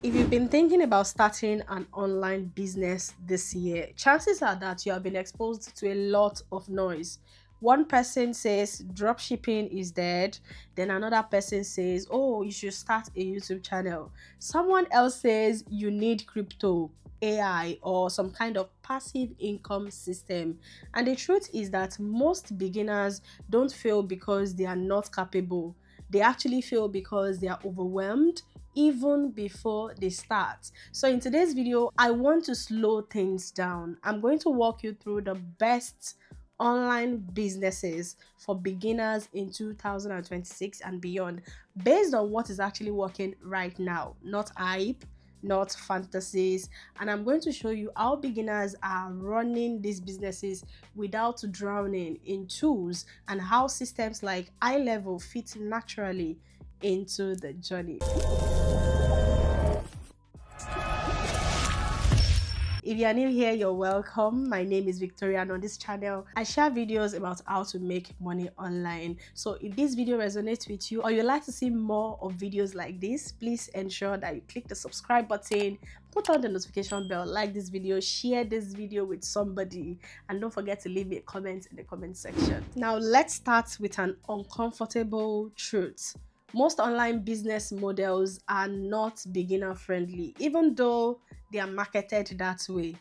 If you've been thinking about starting an online business this year, chances are that you have been exposed to a lot of noise. One person says dropshipping is dead, then another person says, oh, you should start a YouTube channel. Someone else says you need crypto, AI, or some kind of passive income system. And the truth is that most beginners don't fail because they are not capable. They actually fail because they are overwhelmed even before they start. So in today's video, I want to slow things down. I'm going to walk you through the best online businesses for beginners in 2026 and beyond, based on what is actually working right now, not hype, not fantasies. And I'm going to show you how beginners are running these businesses without drowning in tools, and how systems like eye level fit naturally into the journey. If you are new here, you're welcome. My name is Victoria, and on this channel, I share videos about how to make money online. So if this video resonates with you, or you'd like to see more of videos like this, please ensure that you click the subscribe button, put on the notification bell, like this video, share this video with somebody, and don't forget to leave me a comment in the comment section. Now let's start with an uncomfortable truth. Most online business models are not beginner friendly, even though they are marketed that way.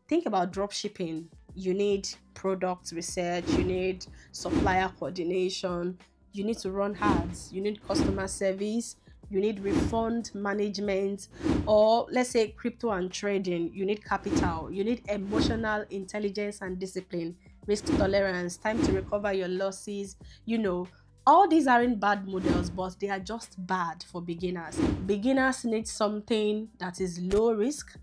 Think about drop shipping. You need product research, you need supplier coordination, you need to run ads, you need customer service, you need refund management, or let's say crypto and trading, you need capital, you need emotional intelligence and discipline, risk tolerance, time to recover your losses. All these aren't bad models, but they are just bad for beginners. Beginners need something that is low risk,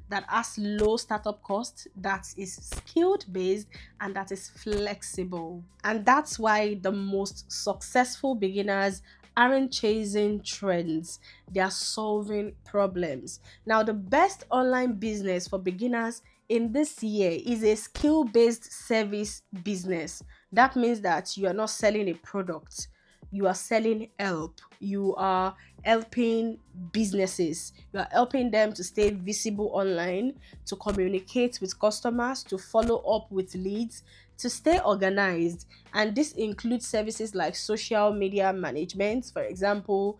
that has low startup cost, that is skilled based, and that is flexible. And that's why the most successful beginners aren't chasing trends, they are solving problems. Now, the best online business for beginners in this year is a skill based service business. That means that you are not selling a product, you are selling help. You are helping businesses, you are helping them to stay visible online, to communicate with customers, to follow up with leads, to stay organized. And this includes services like social media management, for example,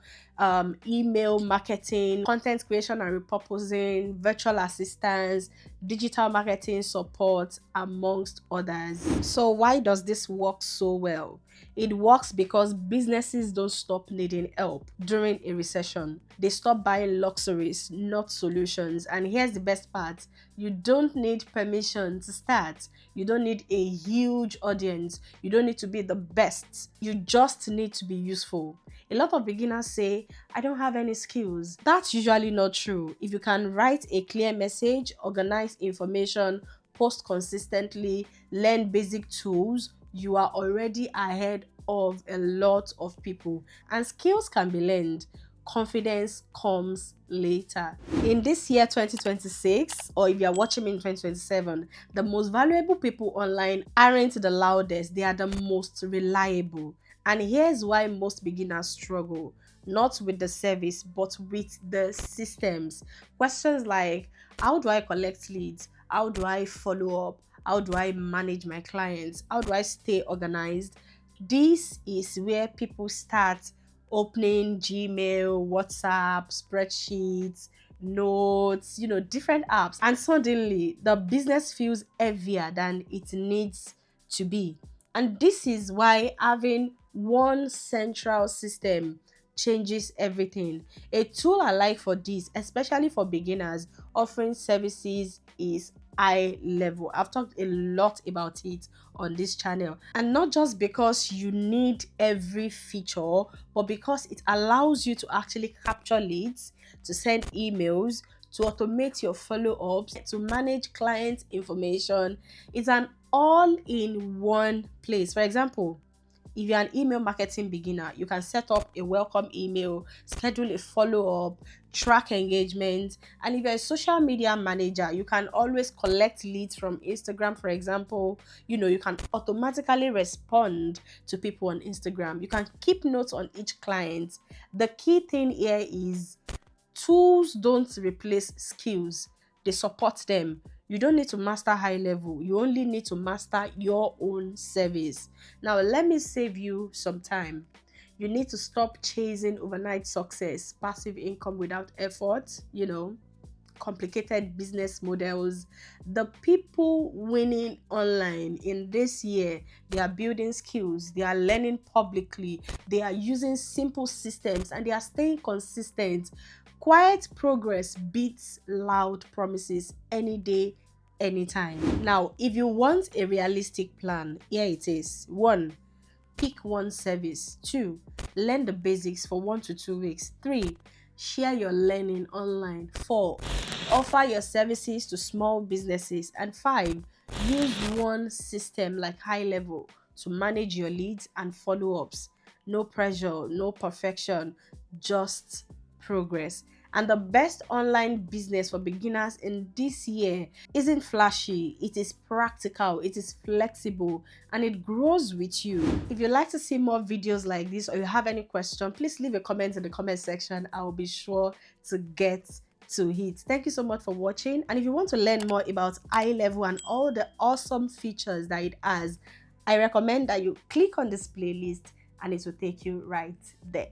email marketing, content creation and repurposing, virtual assistants, digital marketing support, amongst others. So why does this work so well? It works because businesses don't stop needing help during a recession. They stop buying luxuries, not solutions. And here's the best part: you don't need permission to start. You don't need a huge audience. You don't need to be the best. You just need to be useful. A lot of beginners say, I don't have any skills. That's usually not true. If you can write a clear message, organize information, post consistently, learn basic tools, you are already ahead of a lot of people. And skills can be learned. Confidence comes later. In this year 2026, or if you're watching me in 2027, the most valuable people online aren't the loudest, they are the most reliable. And here's why most beginners struggle: not with the service, but with the systems. Questions like, how do I collect leads? How do I follow up? How do I manage my clients? How do I stay organized? This is where people start opening Gmail, WhatsApp, spreadsheets, notes, different apps. And suddenly the business feels heavier than it needs to be. And this is why having one central system changes everything. A tool I like for this, especially for beginners offering services, is eye level. I've talked a lot about it on this channel, and not just because you need every feature, but because it allows you to actually capture leads, to send emails, to automate your follow-ups, to manage client information. It's an all-in-one place. For example, if you're an email marketing beginner, you can set up a welcome email, schedule a follow-up, track engagement. And if you're a social media manager, you can always collect leads from Instagram, for example. You can automatically respond to people on Instagram. You can keep notes on each client. The key thing here is Tools don't replace skills, they support them. You don't need to master high level, you only need to master your own service. Now, let me save you some time. You need to stop chasing overnight success, passive income without effort, complicated business models. The people winning online in this year, they are building skills, they are learning publicly, they are using simple systems, and they are staying consistent. Quiet progress beats loud promises any day, anytime. Now, if you want a realistic plan, here it is. 1, pick one service. 2, learn the basics for 1 to 2 weeks. 3, share your learning online. 4, offer your services to small businesses. And 5, use one system like high level to manage your leads and follow-ups. No pressure, no perfection, just progress. And the best online business for beginners in this year isn't flashy, it is practical, it is flexible, and it grows with you. If you'd like to see more videos like this, or you have any question, please leave a comment in the comment section. I will be sure to get to it. Thank you so much for watching. And if you want to learn more about iLevel and all the awesome features that it has, I recommend that you click on this playlist and it will take you right there.